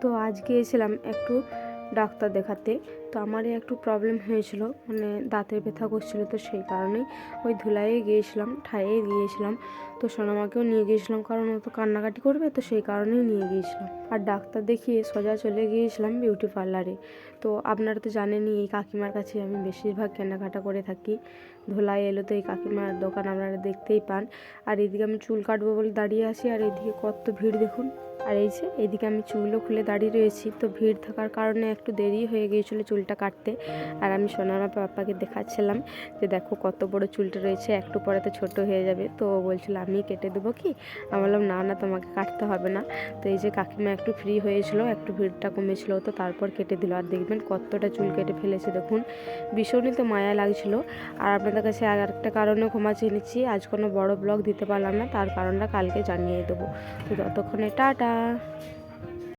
তো আজ গিয়েছিলাম একটু ডাক্তার দেখাতে। তো আমারই একটু প্রবলেম হয়েছিল, মানে দাঁতের ব্যথা করছিল, তো সেই কারণেই ওই ধুলাইয়ে গিয়েছিলাম, ঠাইয়ে গিয়েছিলাম। তো সোনামাকেও নিয়ে গিয়েছিলাম, কারণ ও তো কান্নাকাটি করবে, তো সেই কারণেই নিয়ে গিয়েছিলাম। আর ডাক্তার দেখিয়ে সোজা চলে গিয়েছিলাম বিউটি পার্লারে। তো আপনারা তো জানেনই এই কাকিমার কাছে আমি বেশিরভাগ কেনাকাটা করে থাকি। ধুলাই এলো তো এই কাকিমার দোকান আপনারা দেখতেই পান। আর এদিকে আমি চুল কাটবো বলে দাঁড়িয়ে আছি, আর এইদিকে কত ভিড় দেখুন। আর এই যে এইদিকে আমি চুলও খুলে দাঁড়িয়ে রয়েছি, তো ভিড় থাকার কারণে একটু দেরি হয়ে গিয়েছিলো চুলটা কাটতে। আর আমি সোনামা পাপাকে দেখাচ্ছিলাম যে দেখো কত বড় চুলটা রয়েছে, একটু পরে তো ছোটো হয়ে যাবে। তো বলছিল আমি কেটে দেবো কি, আমি বললাম না না তোমাকে কাটতে হবে না। তো এই যে কাকিমা একটু ফ্রি হয়েছিল, একটু ভিড়টা কমেছিল, তো তারপর কেটে দিল। আর দেখবেন কতটা চুল কেটে ফেলেছে দেখুন, ভীষণই তো মায়া লাগছিল। আর আপনাদের কাছে আর একটা কারণেও ক্ষমা চেয়ে নিচ্ছি, আজ কোনো বড় ব্লগ দিতে পারলাম না, তার কারণটা কালকে জানিয়ে দেবো। তো ততক্ষণে টাটা।